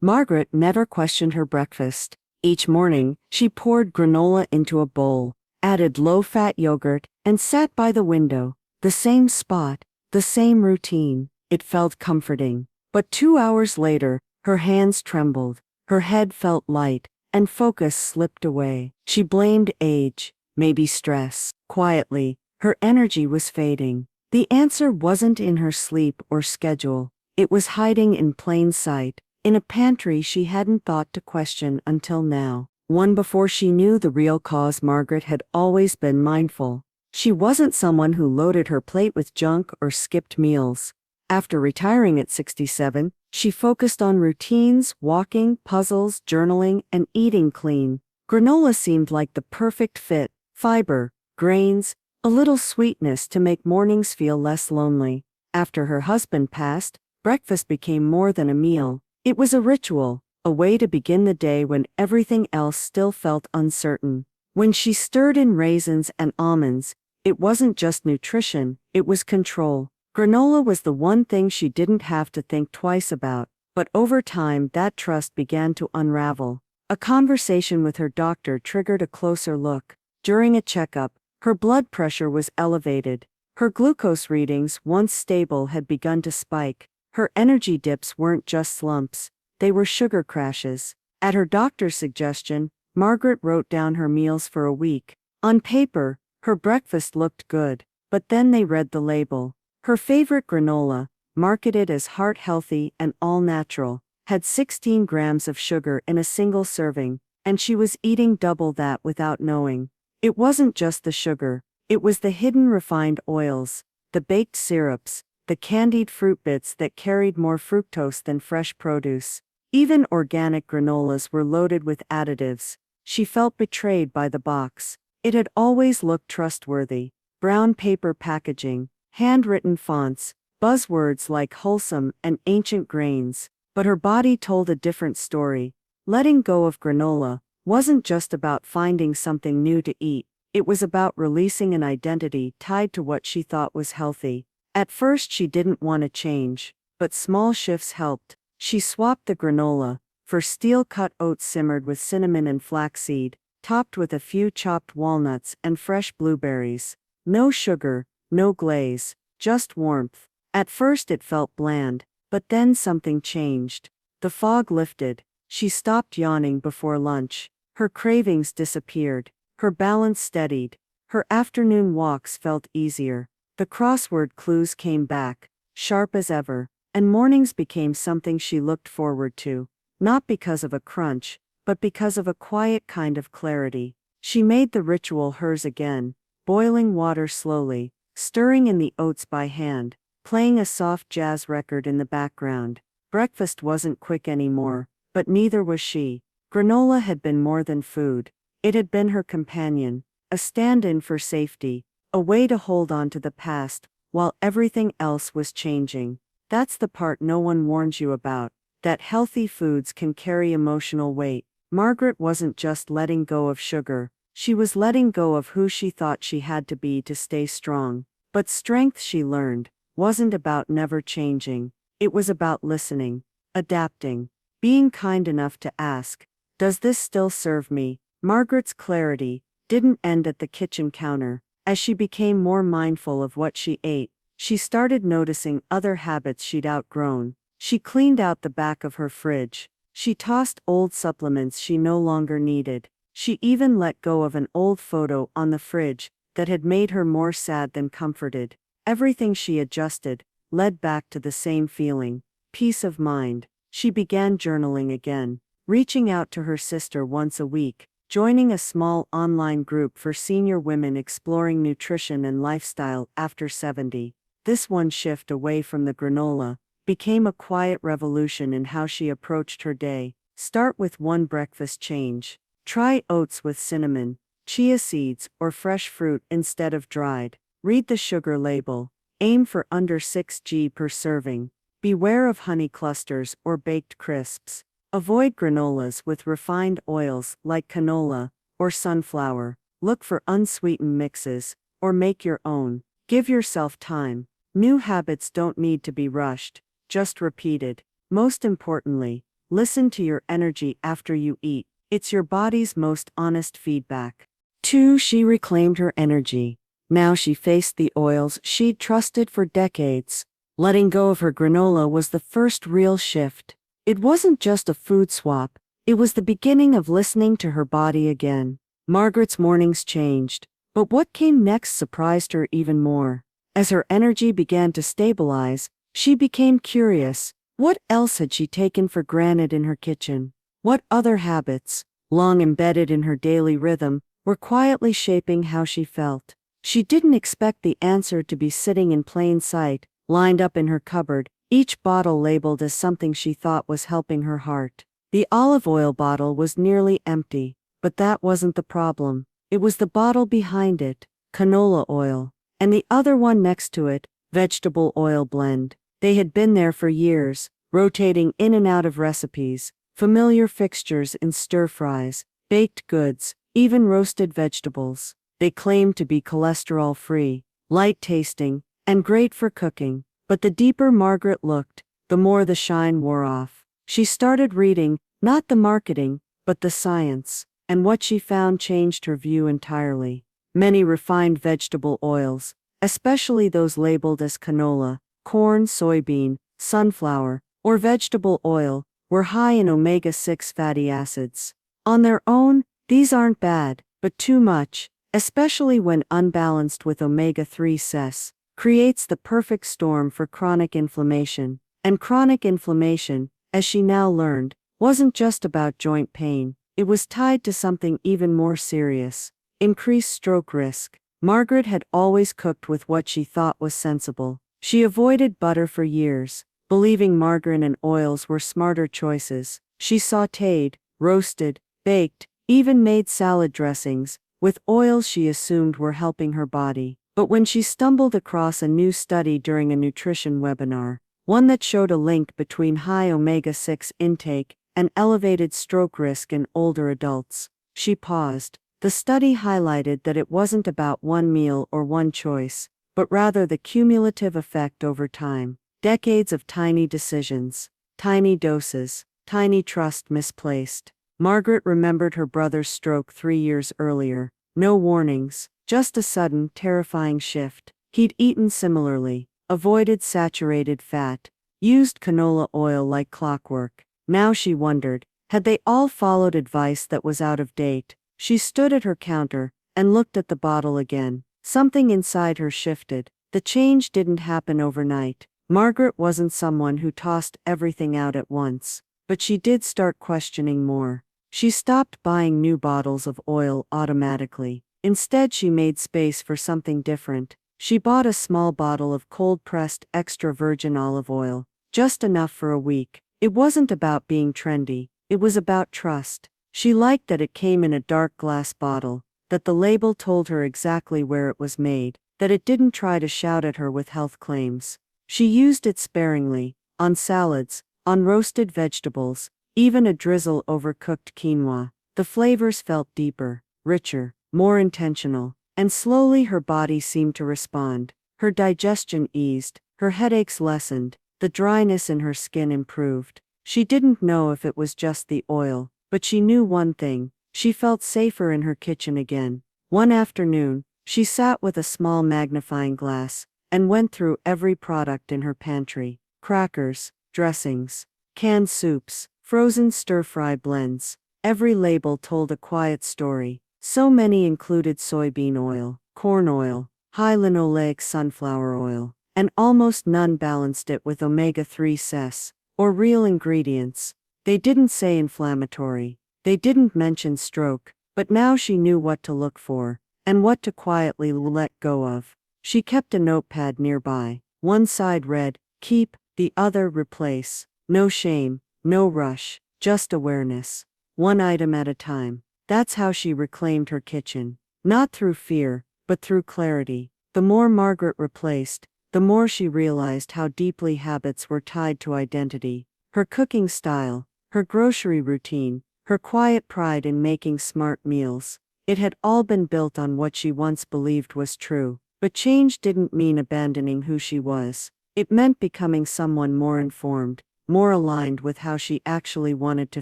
Margaret never questioned her breakfast. Each morning, she poured granola into a bowl, added low-fat yogurt, and sat by the window. The same spot, the same routine. It felt comforting. But 2 hours later, her hands trembled, her head felt light, and focus slipped away. She blamed age, maybe stress. Quietly, her energy was fading. The answer wasn't in her sleep or schedule. It was hiding in plain sight, in a pantry she hadn't thought to question until now. One before she knew the real cause. Margaret had always been mindful. She wasn't someone who loaded her plate with junk or skipped meals. After retiring at 67, she focused on routines, walking, puzzles, journaling, and eating clean. Granola seemed like the perfect fit: fiber, grains, a little sweetness to make mornings feel less lonely. After her husband passed, breakfast became more than a meal. It was a ritual, a way to begin the day when everything else still felt uncertain. When she stirred in raisins and almonds, it wasn't just nutrition, it was control. Granola was the one thing she didn't have to think twice about, but over time that trust began to unravel. A conversation with her doctor triggered a closer look. During a checkup, her blood pressure was elevated. Her glucose readings, once stable, had begun to spike. Her energy dips weren't just slumps, they were sugar crashes. At her doctor's suggestion, Margaret wrote down her meals for a week. On paper, her breakfast looked good, but then they read the label. Her favorite granola, marketed as heart-healthy and all-natural, had 16 grams of sugar in a single serving, and she was eating double that without knowing. It wasn't just the sugar, it was the hidden refined oils, the baked syrups, the candied fruit bits that carried more fructose than fresh produce. Even organic granolas were loaded with additives. She felt betrayed by the box. It had always looked trustworthy. Brown paper packaging, handwritten fonts, buzzwords like wholesome and ancient grains. But her body told a different story. Letting go of granola wasn't just about finding something new to eat. It was about releasing an identity tied to what she thought was healthy. At first she didn't want to change, but small shifts helped. She swapped the granola for steel-cut oats simmered with cinnamon and flaxseed, topped with a few chopped walnuts and fresh blueberries. No sugar, no glaze, just warmth. At first it felt bland, but then something changed. The fog lifted. She stopped yawning before lunch. Her cravings disappeared. Her balance steadied. Her afternoon walks felt easier. The crossword clues came back, sharp as ever, and mornings became something she looked forward to, not because of a crunch, but because of a quiet kind of clarity. She made the ritual hers again, boiling water slowly, stirring in the oats by hand, playing a soft jazz record in the background. Breakfast wasn't quick anymore, but neither was she. Granola had been more than food. It had been her companion, a stand-in for safety, a way to hold on to the past, while everything else was changing. That's the part no one warns you about, that healthy foods can carry emotional weight. Margaret wasn't just letting go of sugar, she was letting go of who she thought she had to be to stay strong. But strength, she learned, wasn't about never changing. It was about listening, adapting, being kind enough to ask, "Does this still serve me?" Margaret's clarity didn't end at the kitchen counter. As she became more mindful of what she ate, she started noticing other habits she'd outgrown. She cleaned out the back of her fridge. She tossed old supplements she no longer needed. She even let go of an old photo on the fridge that had made her more sad than comforted. Everything she adjusted led back to the same feeling: peace of mind. She began journaling again, reaching out to her sister once a week, joining a small online group for senior women exploring nutrition and lifestyle after 70. This one shift away from the granola became a quiet revolution in how she approached her day. Start with one breakfast change. Try oats with cinnamon, chia seeds, or fresh fruit instead of dried. Read the sugar label. Aim for under 6 g per serving. Beware of honey clusters or baked crisps. Avoid granolas with refined oils like canola or sunflower. Look for unsweetened mixes, or make your own. Give yourself time. New habits don't need to be rushed, just repeated. Most importantly, listen to your energy after you eat. It's your body's most honest feedback. 2. She reclaimed her energy. Now she faced the oils she'd trusted for decades. Letting go of her granola was the first real shift. It wasn't just a food swap, it was the beginning of listening to her body again. Margaret's mornings changed, but what came next surprised her even more. As her energy began to stabilize, she became curious. What else had she taken for granted in her kitchen? What other habits, long embedded in her daily rhythm, were quietly shaping how she felt? She didn't expect the answer to be sitting in plain sight, lined up in her cupboard, each bottle labeled as something she thought was helping her heart. The olive oil bottle was nearly empty, but that wasn't the problem. It was the bottle behind it, canola oil, and the other one next to it, vegetable oil blend. They had been there for years, rotating in and out of recipes, familiar fixtures in stir-fries, baked goods, even roasted vegetables. They claimed to be cholesterol-free, light-tasting, and great for cooking. But the deeper Margaret looked, the more the shine wore off. She started reading, not the marketing, but the science, and what she found changed her view entirely. Many refined vegetable oils, especially those labeled as canola, corn, soybean, sunflower, or vegetable oil, were high in omega-6 fatty acids. On their own, these aren't bad, but too much, especially when unbalanced with omega-3 ces, creates the perfect storm for chronic inflammation. And chronic inflammation, as she now learned, wasn't just about joint pain, it was tied to something even more serious: increased stroke risk. Margaret had always cooked with what she thought was sensible. She avoided butter for years, believing margarine and oils were smarter choices. She sautéed, roasted, baked, even made salad dressings, with oils she assumed were helping her body. But when she stumbled across a new study during a nutrition webinar, one that showed a link between high omega-6 intake and elevated stroke risk in older adults, she paused. The study highlighted that it wasn't about one meal or one choice, but rather the cumulative effect over time. Decades of tiny decisions, tiny doses, tiny trust misplaced. Margaret remembered her brother's stroke 3 years earlier. No warnings, just a sudden, terrifying shift. He'd eaten similarly, avoided saturated fat, used canola oil like clockwork. Now she wondered, had they all followed advice that was out of date? She stood at her counter and looked at the bottle again. Something inside her shifted. The change didn't happen overnight. Margaret wasn't someone who tossed everything out at once, but she did start questioning more. She stopped buying new bottles of oil automatically. Instead, she made space for something different. She bought a small bottle of cold-pressed extra virgin olive oil, just enough for a week. It wasn't about being trendy, it was about trust. She liked that it came in a dark glass bottle, that the label told her exactly where it was made, that it didn't try to shout at her with health claims. She used it sparingly, on salads, on roasted vegetables, even a drizzle over cooked quinoa. The flavors felt deeper, richer, more intentional, and slowly her body seemed to respond. Her digestion eased, her headaches lessened, the dryness in her skin improved. She didn't know if it was just the oil, but she knew one thing: she felt safer in her kitchen again. One afternoon, she sat with a small magnifying glass and went through every product in her pantry: crackers, dressings, canned soups, frozen stir-fry blends. Every label told a quiet story. So many included soybean oil, corn oil, high linoleic sunflower oil, and almost none balanced it with omega-3 ces, or real ingredients. They didn't say inflammatory, they didn't mention stroke, but now she knew what to look for, and what to quietly let go of. She kept a notepad nearby. One side read, "Keep," the other, "Replace." No shame, no rush, just awareness. One item at a time. That's how she reclaimed her kitchen. Not through fear, but through clarity. The more Margaret replaced, the more she realized how deeply habits were tied to identity. Her cooking style, her grocery routine, her quiet pride in making smart meals. It had all been built on what she once believed was true. But change didn't mean abandoning who she was. It meant becoming someone more informed, more aligned with how she actually wanted to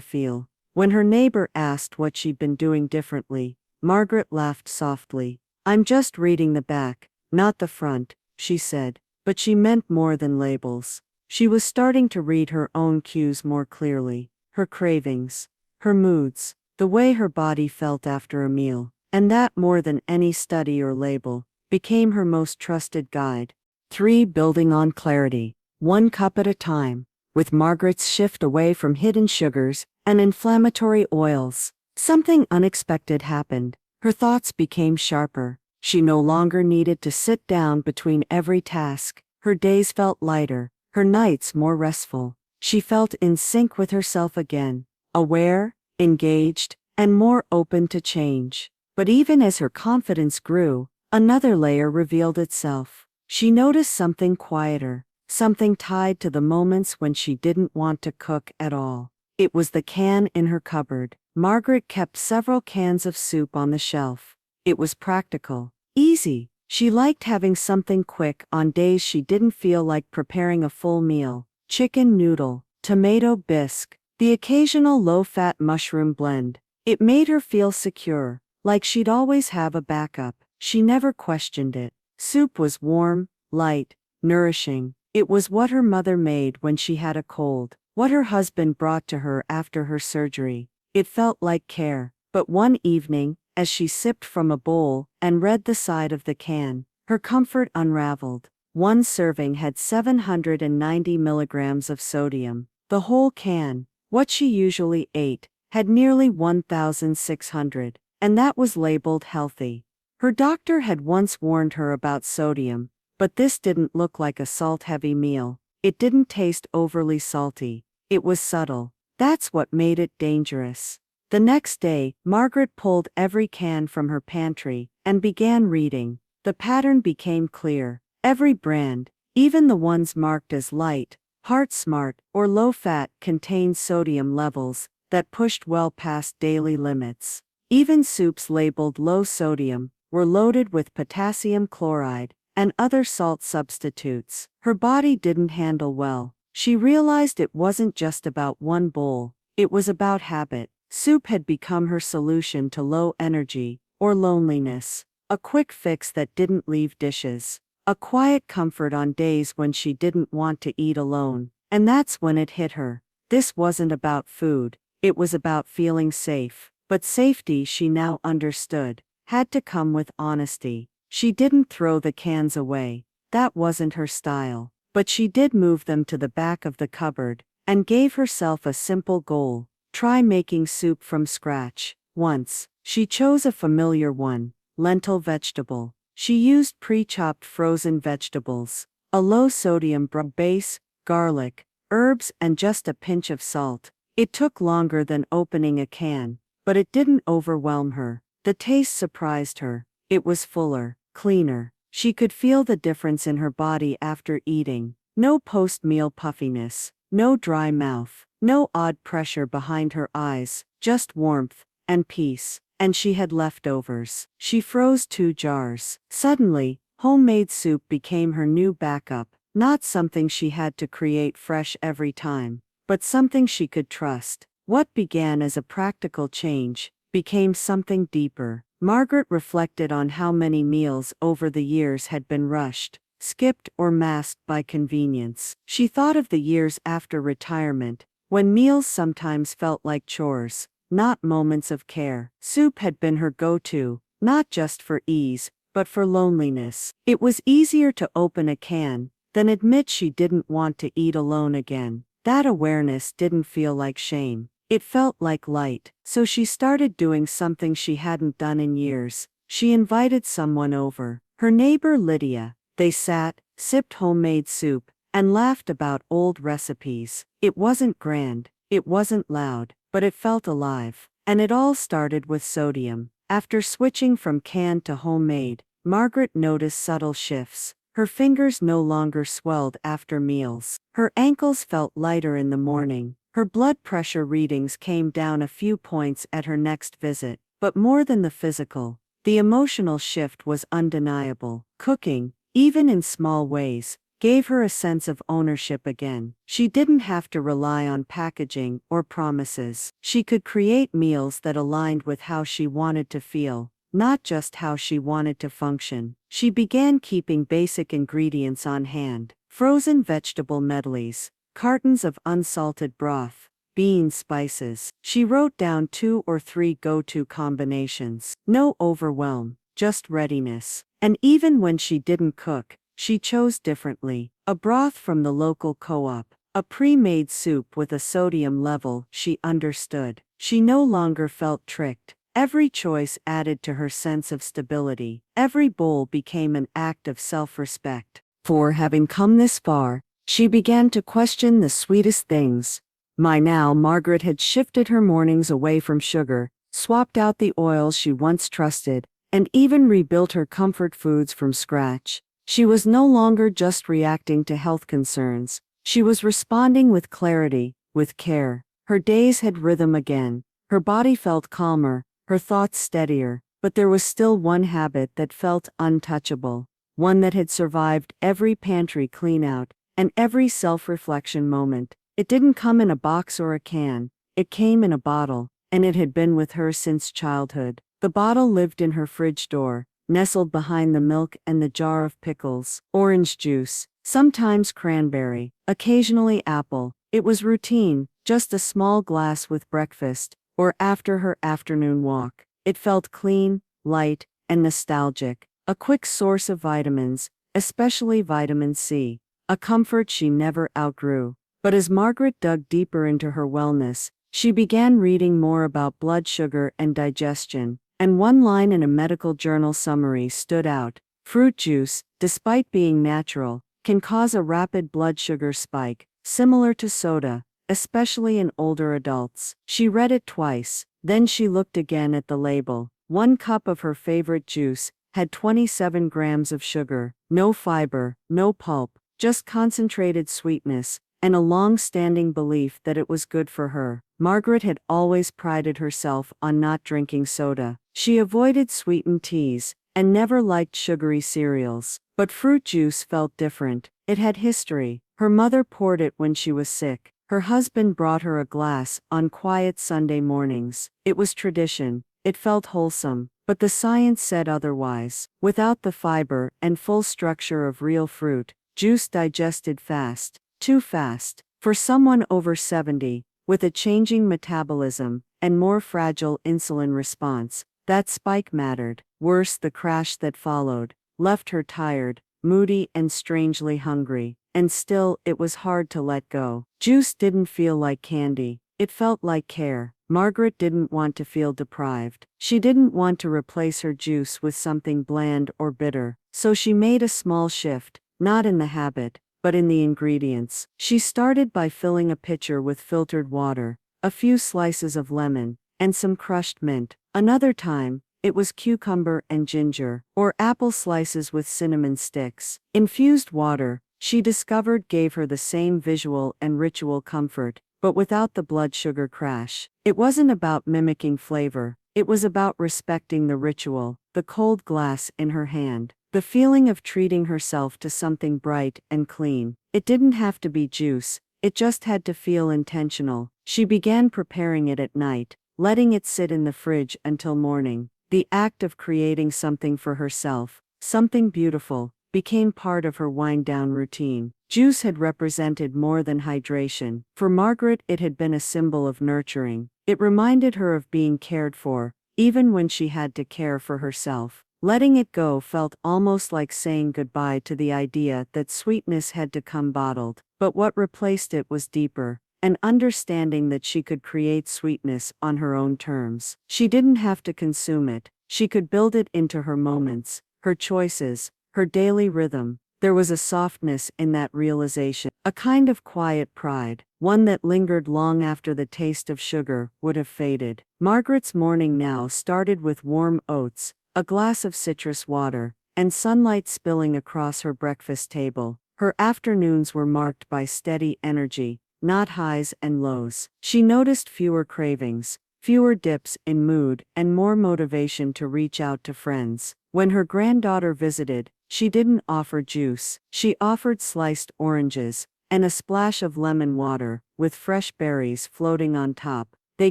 feel. When her neighbor asked what she'd been doing differently, Margaret laughed softly. "I'm just reading the back, not the front," she said. But she meant more than labels. She was starting to read her own cues more clearly, her cravings, her moods, the way her body felt after a meal, and that, more than any study or label, became her most trusted guide. 3. Building on clarity, one cup at a time. With Margaret's shift away from hidden sugars and inflammatory oils, something unexpected happened. Her thoughts became sharper. She no longer needed to sit down between every task. Her days felt lighter, her nights more restful. She felt in sync with herself again, aware, engaged, and more open to change. But even as her confidence grew, another layer revealed itself. She noticed something quieter, something tied to the moments when she didn't want to cook at all. It was the can in her cupboard. Margaret kept several cans of soup on the shelf. It was practical, easy. She liked having something quick on days she didn't feel like preparing a full meal. Chicken noodle, tomato bisque, the occasional low-fat mushroom blend. It made her feel secure, like she'd always have a backup. She never questioned it. Soup was warm, light, nourishing. It was what her mother made when she had a cold, what her husband brought to her after her surgery. It felt like care. But one evening, as she sipped from a bowl and read the side of the can, her comfort unraveled. One serving had 790 milligrams of sodium. The whole can, what she usually ate, had nearly 1,600, and that was labeled healthy. Her doctor had once warned her about sodium, but this didn't look like a salt-heavy meal. It didn't taste overly salty. It was subtle. That's what made it dangerous. The next day, Margaret pulled every can from her pantry and began reading. The pattern became clear. Every brand, even the ones marked as light, Heart Smart, or low-fat, contained sodium levels that pushed well past daily limits. Even soups labeled low sodium were loaded with potassium chloride and other salt substitutes. Her body didn't handle well. She realized it wasn't just about one bowl, it was about habit. Soup had become her solution to low energy or loneliness, a quick fix that didn't leave dishes, a quiet comfort on days when she didn't want to eat alone. And that's when it hit her. This wasn't about food, it was about feeling safe. But safety, she now understood, had to come with honesty. She didn't throw the cans away. That wasn't her style. But she did move them to the back of the cupboard and gave herself a simple goal. Try making soup from scratch. Once, she chose a familiar one, lentil vegetable. She used pre-chopped frozen vegetables, a low-sodium broth base, garlic, herbs, and just a pinch of salt. It took longer than opening a can, but it didn't overwhelm her. The taste surprised her. It was fuller, cleaner. She could feel the difference in her body after eating. No post-meal puffiness, no dry mouth, no odd pressure behind her eyes, just warmth and peace. And she had leftovers. She froze 2 jars. Suddenly, homemade soup became her new backup, not something she had to create fresh every time, but something she could trust. What began as a practical change became something deeper. Margaret reflected on how many meals over the years had been rushed, skipped, or masked by convenience. She thought of the years after retirement, when meals sometimes felt like chores, not moments of care. Soup had been her go-to, not just for ease, but for loneliness. It was easier to open a can than admit she didn't want to eat alone again. That awareness didn't feel like shame. It felt like light. So she started doing something she hadn't done in years. She invited someone over, her neighbor Lydia. They sat, sipped homemade soup, and laughed about old recipes. It wasn't grand, it wasn't loud, but it felt alive. And it all started with sodium. After switching from canned to homemade, Margaret noticed subtle shifts. Her fingers no longer swelled after meals. Her ankles felt lighter in the morning. Her blood pressure readings came down a few points at her next visit. But more than the physical, the emotional shift was undeniable. Cooking, even in small ways, gave her a sense of ownership again. She didn't have to rely on packaging or promises. She could create meals that aligned with how she wanted to feel, not just how she wanted to function. She began keeping basic ingredients on hand: frozen vegetable medleys, cartons of unsalted broth, beans, spices. She wrote down 2 or 3 go-to combinations. No overwhelm, just readiness. And even when she didn't cook, she chose differently: a broth from the local co-op, a pre-made soup with a sodium level she understood. She no longer felt tricked. Every choice added to her sense of stability. Every bowl became an act of self-respect. For having come this far, she began to question the sweetest things. By now, Margaret had shifted her mornings away from sugar, swapped out the oils she once trusted, and even rebuilt her comfort foods from scratch. She was no longer just reacting to health concerns. She was responding with clarity, with care. Her days had rhythm again. Her body felt calmer, her thoughts steadier, but there was still one habit that felt untouchable, one that had survived every pantry cleanout and every self-reflection moment. It didn't come in a box or a can, it came in a bottle, and it had been with her since childhood. The bottle lived in her fridge door, nestled behind the milk and the jar of pickles. Orange juice, sometimes cranberry, occasionally apple. It was routine, just a small glass with breakfast, or after her afternoon walk. It felt clean, light, and nostalgic, a quick source of vitamins, especially vitamin C, a comfort she never outgrew. But as Margaret dug deeper into her wellness, she began reading more about blood sugar and digestion, and one line in a medical journal summary stood out: fruit juice, despite being natural, can cause a rapid blood sugar spike, similar to soda, especially in older adults. She read it twice, then she looked again at the label. 1 cup of her favorite juice had 27 grams of sugar, no fiber, no pulp, just concentrated sweetness, and a long-standing belief that it was good for her. Margaret had always prided herself on not drinking soda. She avoided sweetened teas, and never liked sugary cereals. But fruit juice felt different. It had history. Her mother poured it when she was sick. Her husband brought her a glass on quiet Sunday mornings. It was tradition. It felt wholesome. But the science said otherwise. Without the fiber and full structure of real fruit, juice digested fast. Too fast. For someone over 70, with a changing metabolism and more fragile insulin response, that spike mattered. Worse, the crash that followed left her tired, moody, and strangely hungry. And still, it was hard to let go. Juice didn't feel like candy. It felt like care. Margaret didn't want to feel deprived. She didn't want to replace her juice with something bland or bitter. So she made a small shift, not in the habit, but in the ingredients. She started by filling a pitcher with filtered water, a few slices of lemon, and some crushed mint. Another time, it was cucumber and ginger, or apple slices with cinnamon sticks. Infused water, she discovered, gave her the same visual and ritual comfort, but without the blood sugar crash. It wasn't about mimicking flavor, it was about respecting the ritual, the cold glass in her hand. The feeling of treating herself to something bright and clean. It didn't have to be juice, it just had to feel intentional. She began preparing it at night, letting it sit in the fridge until morning. The act of creating something for herself, something beautiful, became part of her wind-down routine. Juice had represented more than hydration. For Margaret, it had been a symbol of nurturing. It reminded her of being cared for, even when she had to care for herself. Letting it go felt almost like saying goodbye to the idea that sweetness had to come bottled. But what replaced it was deeper, an understanding that she could create sweetness on her own terms. She didn't have to consume it, she could build it into her moments, her choices, her daily rhythm. There was a softness in that realization, a kind of quiet pride, one that lingered long after the taste of sugar would have faded. Margaret's morning now started with warm oats, a glass of citrus water, and sunlight spilling across her breakfast table. Her afternoons were marked by steady energy, not highs and lows. She noticed fewer cravings, fewer dips in mood, and more motivation to reach out to friends. When her granddaughter visited, She didn't offer juice. She offered sliced oranges and a splash of lemon water, with fresh berries floating on top. They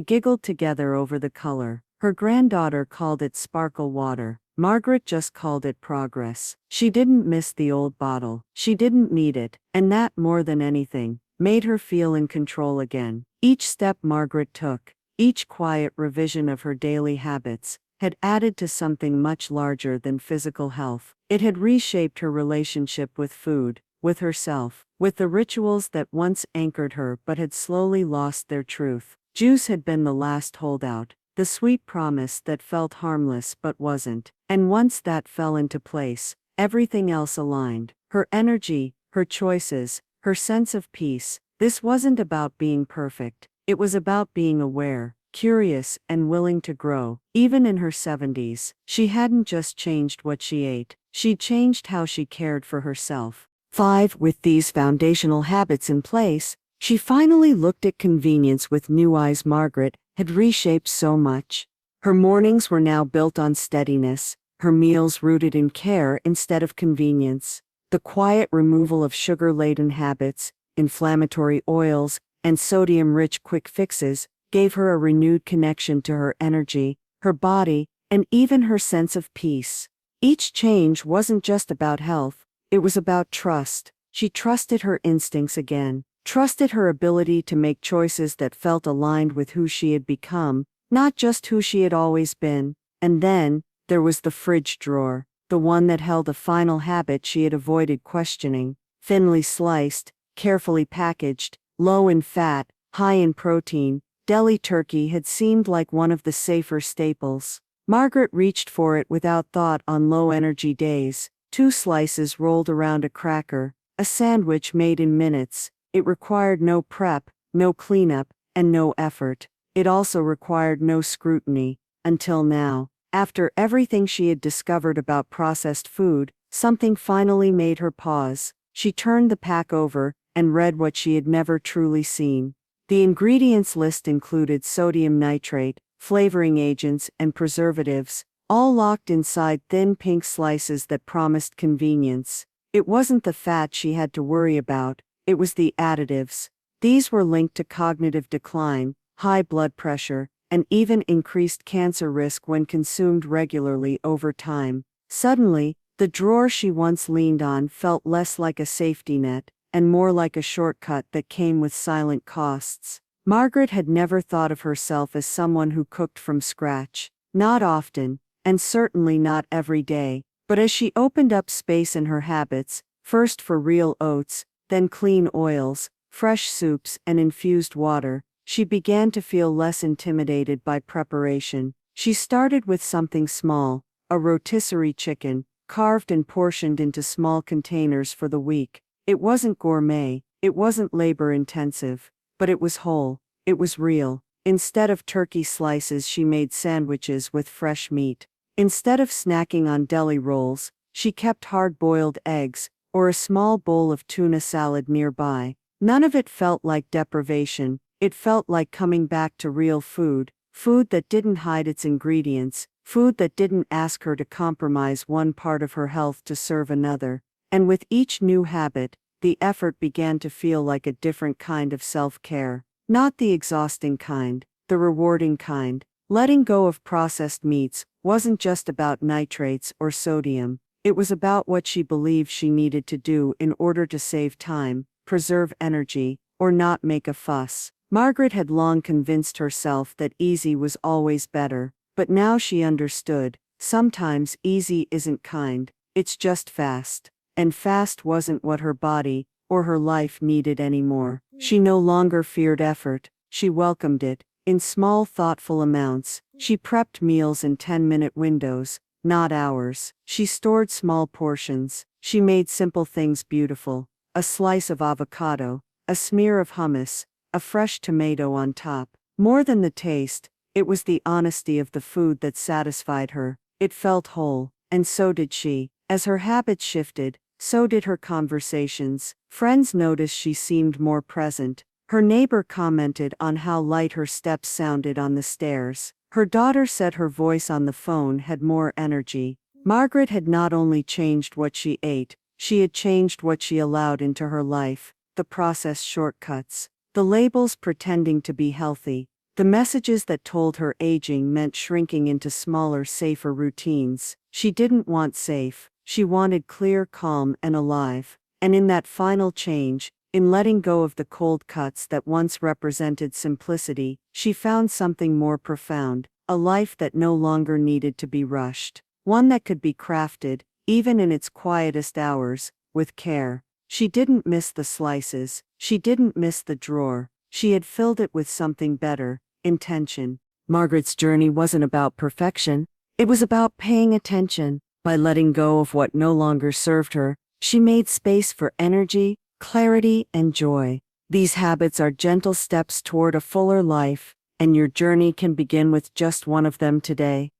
giggled together over the color. Her granddaughter called it sparkle water. Margaret just called it progress. She didn't miss the old bottle. She didn't need it, and that, more than anything, made her feel in control again. Each step Margaret took, each quiet revision of her daily habits, had added to something much larger than physical health. It had reshaped her relationship with food, with herself, with the rituals that once anchored her but had slowly lost their truth. Juice had been the last holdout, the sweet promise that felt harmless but wasn't. And once that fell into place, everything else aligned. Her energy, her choices, her sense of peace. This wasn't about being perfect. It was about being aware, curious, and willing to grow. Even in her 70s, she hadn't just changed what she ate, she'd changed how she cared for herself. 5. With these foundational habits in place, she finally looked at convenience with new eyes. Margaret had reshaped so much. Her mornings were now built on steadiness, her meals rooted in care instead of convenience. The quiet removal of sugar-laden habits, inflammatory oils, and sodium-rich quick fixes gave her a renewed connection to her energy, her body, and even her sense of peace. Each change wasn't just about health, it was about trust. She trusted her instincts again, trusted her ability to make choices that felt aligned with who she had become, not just who she had always been. And then, there was the fridge drawer, the one that held a final habit she had avoided questioning. Thinly sliced, carefully packaged, low in fat, high in protein, deli turkey had seemed like one of the safer staples. Margaret reached for it without thought on low-energy days. 2 slices rolled around a cracker, a sandwich made in minutes. It required no prep, no cleanup, and no effort. It also required no scrutiny. Until now, after everything she had discovered about processed food, something finally made her pause. She turned the pack over and read what she had never truly seen. The ingredients list included sodium nitrate, flavoring agents, and preservatives, all locked inside thin pink slices that promised convenience. It wasn't the fat she had to worry about, it was the additives. These were linked to cognitive decline, high blood pressure, and even increased cancer risk when consumed regularly over time. Suddenly, the drawer she once leaned on felt less like a safety net, and more like a shortcut that came with silent costs. Margaret had never thought of herself as someone who cooked from scratch. Not often, and certainly not every day. But as she opened up space in her habits, first for real oats, then clean oils, fresh soups, and infused water, she began to feel less intimidated by preparation. She started with something small, a rotisserie chicken, carved and portioned into small containers for the week. It wasn't gourmet, it wasn't labor-intensive, but it was whole, it was real. Instead of turkey slices, she made sandwiches with fresh meat. Instead of snacking on deli rolls, she kept hard-boiled eggs, or a small bowl of tuna salad nearby. None of it felt like deprivation, it felt like coming back to real food, food that didn't hide its ingredients, food that didn't ask her to compromise one part of her health to serve another. And with each new habit, the effort began to feel like a different kind of self-care. Not the exhausting kind, the rewarding kind. Letting go of processed meats wasn't just about nitrates or sodium, it was about what she believed she needed to do in order to save time, preserve energy, or not make a fuss. Margaret had long convinced herself that easy was always better, but now she understood, sometimes easy isn't kind, it's just fast. And fast wasn't what her body, or her life needed anymore. She no longer feared effort, she welcomed it. In small, thoughtful amounts, she prepped meals in 10-minute windows, not hours. She stored small portions. She made simple things beautiful. A slice of avocado, a smear of hummus, a fresh tomato on top. More than the taste, it was the honesty of the food that satisfied her. It felt whole, and so did she. As her habits shifted, so did her conversations. Friends noticed she seemed more present. Her neighbor commented on how light her steps sounded on the stairs. Her daughter said her voice on the phone had more energy. Margaret had not only changed what she ate, she had changed what she allowed into her life, the processed shortcuts, the labels pretending to be healthy, the messages that told her aging meant shrinking into smaller, safer routines. She didn't want safe, she wanted clear, calm, and alive. And in that final change, in letting go of the cold cuts that once represented simplicity, she found something more profound, a life that no longer needed to be rushed, one that could be crafted, even in its quietest hours, with care. She didn't miss the slices, she didn't miss the drawer, she had filled it with something better, intention. Margaret's journey wasn't about perfection, it was about paying attention. By letting go of what no longer served her, she made space for energy, clarity, and joy. These habits are gentle steps toward a fuller life, and your journey can begin with just one of them today.